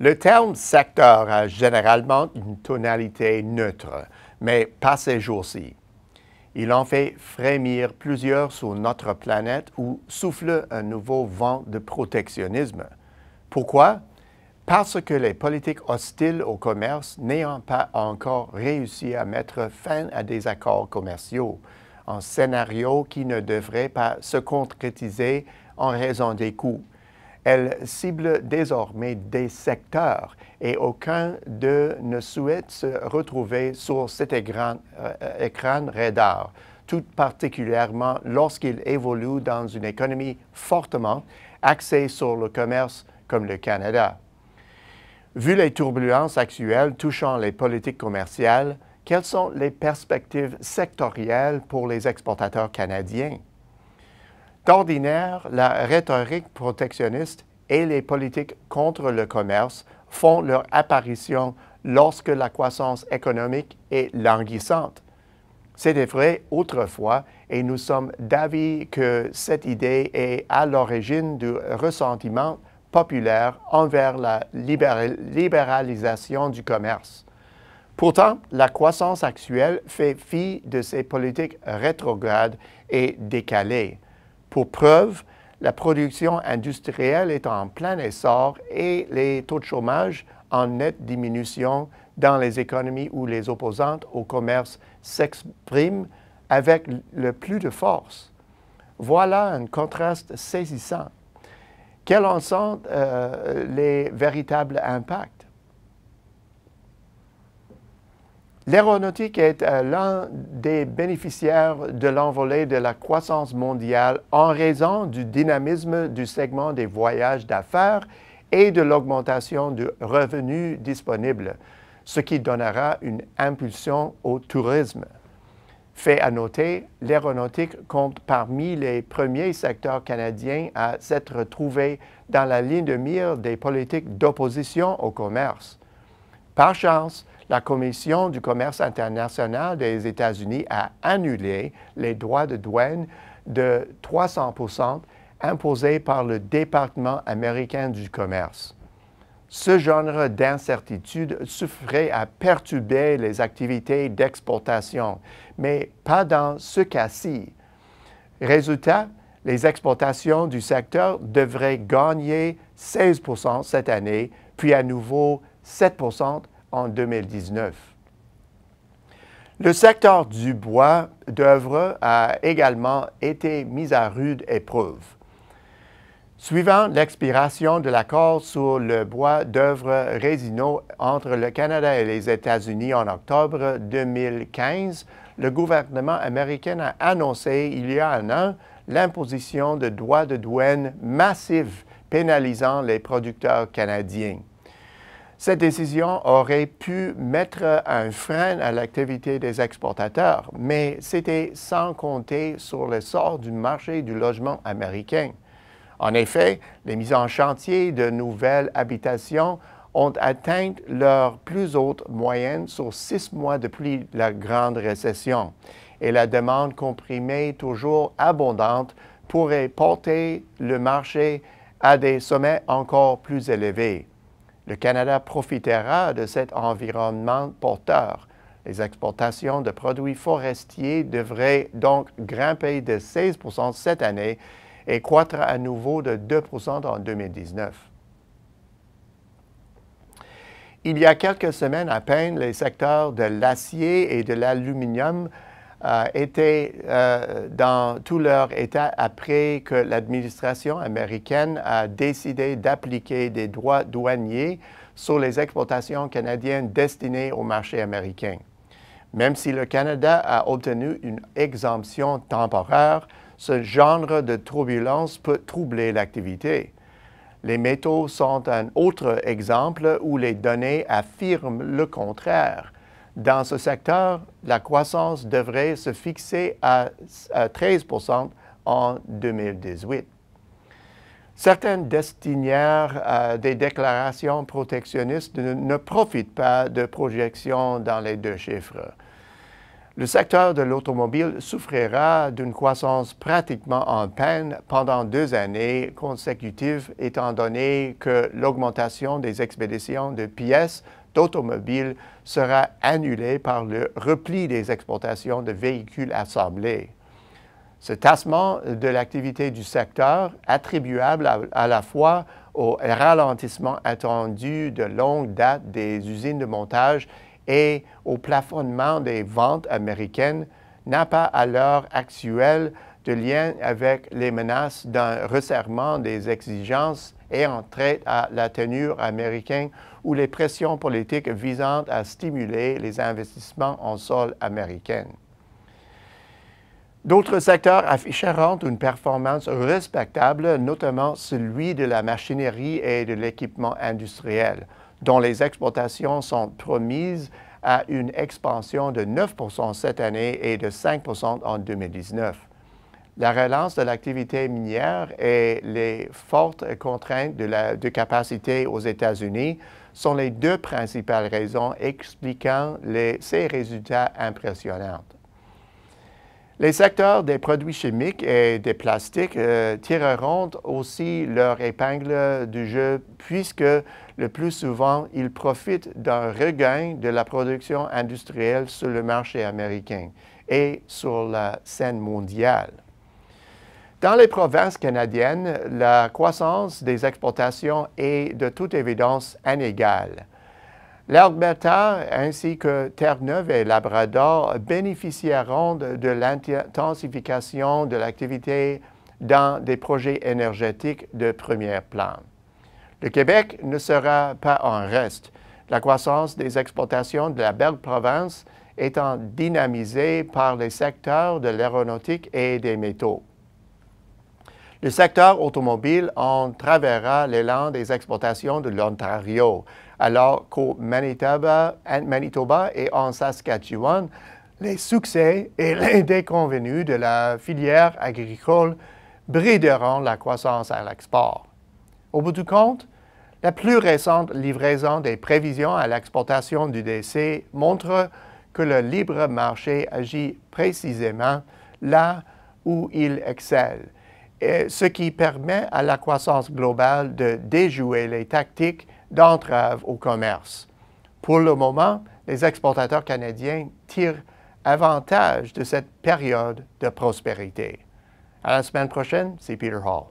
Le terme secteur a généralement une tonalité neutre, mais pas ces jours-ci. Il en fait frémir plusieurs sur notre planète ou souffle un nouveau vent de protectionnisme. Pourquoi? Parce que les politiques hostiles au commerce n'ayant pas encore réussi à mettre fin à des accords commerciaux, un scénario qui ne devrait pas se concrétiser en raison des coûts. Elles ciblent désormais des secteurs et aucun d'eux ne souhaite se retrouver sur cet écran radar, tout particulièrement lorsqu'il évolue dans une économie fortement axée sur le commerce comme le Canada. Vu les turbulences actuelles touchant les politiques commerciales, quelles sont les perspectives sectorielles pour les exportateurs canadiens? D'ordinaire, la rhétorique protectionniste et les politiques contre le commerce font leur apparition lorsque la croissance économique est languissante. C'était vrai autrefois et nous sommes d'avis que cette idée est à l'origine du ressentiment populaire envers la libéralisation du commerce. Pourtant, la croissance actuelle fait fi de ces politiques rétrogrades et décalées. Pour preuve, la production industrielle est en plein essor et les taux de chômage en nette diminution dans les économies où les opposantes au commerce s'expriment avec le plus de force. Voilà un contraste saisissant. Quels en sont les véritables impacts? L'aéronautique est l'un des bénéficiaires de l'envolée de la croissance mondiale en raison du dynamisme du segment des voyages d'affaires et de l'augmentation du revenu disponible, ce qui donnera une impulsion au tourisme. Fait à noter, l'aéronautique compte parmi les premiers secteurs canadiens à s'être trouvé dans la ligne de mire des politiques d'opposition au commerce. Par chance, la Commission du commerce international des États-Unis a annulé les droits de douane de 300% imposés par le département américain du commerce. Ce genre d'incertitude suffirait à perturber les activités d'exportation, mais pas dans ce cas-ci. Résultat, les exportations du secteur devraient gagner 16% cette année, puis à nouveau 7% en 2019. Le secteur du bois d'œuvre a également été mis à rude épreuve. Suivant l'expiration de l'accord sur le bois d'œuvre résineux entre le Canada et les États-Unis en octobre 2015, le gouvernement américain a annoncé il y a un an l'imposition de droits de douane massifs pénalisant les producteurs canadiens. Cette décision aurait pu mettre un frein à l'activité des exportateurs, mais c'était sans compter sur le sort du marché du logement américain. En effet, les mises en chantier de nouvelles habitations ont atteint leur plus haute moyenne sur 6 mois depuis la grande récession, et la demande comprimée toujours abondante pourrait porter le marché à des sommets encore plus élevés. Le Canada profitera de cet environnement porteur. Les exportations de produits forestiers devraient donc grimper de 16% cette année et croître à nouveau de 2% en 2019. Il y a quelques semaines à peine, les secteurs de l'acier et de l'aluminium étaient dans tout leur état après que l'administration américaine a décidé d'appliquer des droits douaniers sur les exportations canadiennes destinées au marché américain. Même si le Canada a obtenu une exemption temporaire, ce genre de turbulence peut troubler l'activité. Les métaux sont un autre exemple où les données affirment le contraire. Dans ce secteur, la croissance devrait se fixer à 13% en 2018. Certaines destinataires des déclarations protectionnistes ne profitent pas de projections dans les deux chiffres. Le secteur de l'automobile souffrira d'une croissance pratiquement en peine pendant 2 années consécutives, étant donné que l'augmentation des expéditions de pièces d'automobiles sera annulée par le repli des exportations de véhicules assemblés. Ce tassement de l'activité du secteur, attribuable à la fois au ralentissement attendu de longue date des usines de montage et au plafonnement des ventes américaines, n'a pas à l'heure actuelle de lien avec les menaces d'un resserrement des exigences ayant trait à la tenue américaine ou les pressions politiques visant à stimuler les investissements en sol américain. D'autres secteurs afficheront une performance respectable, notamment celui de la machinerie et de l'équipement industriel, dont les exportations sont promises à une expansion de 9 % cette année et de 5 % en 2019. La relance de l'activité minière et les fortes contraintes de capacité aux États-Unis sont les 2 principales raisons expliquant ces résultats impressionnants. Les secteurs des produits chimiques et des plastiques tireront aussi leur épingle du jeu puisque le plus souvent, ils profitent d'un regain de la production industrielle sur le marché américain et sur la scène mondiale. Dans les provinces canadiennes, la croissance des exportations est de toute évidence inégale. L'Alberta ainsi que Terre-Neuve et Labrador bénéficieront de l'intensification de l'activité dans des projets énergétiques de premier plan. Le Québec ne sera pas en reste, la croissance des exportations de la belle province étant dynamisée par les secteurs de l'aéronautique et des métaux. Le secteur automobile entravera l'élan des exportations de l'Ontario, alors qu'au Manitoba et en Saskatchewan, les succès et les déconvenus de la filière agricole brideront la croissance à l'export. Au bout du compte, la plus récente livraison des prévisions à l'exportation du DC montre que le libre marché agit précisément là où il excelle, ce qui permet à la croissance globale de déjouer les tactiques d'entrave au commerce. Pour le moment, les exportateurs canadiens tirent avantage de cette période de prospérité. À la semaine prochaine, c'est Peter Hall.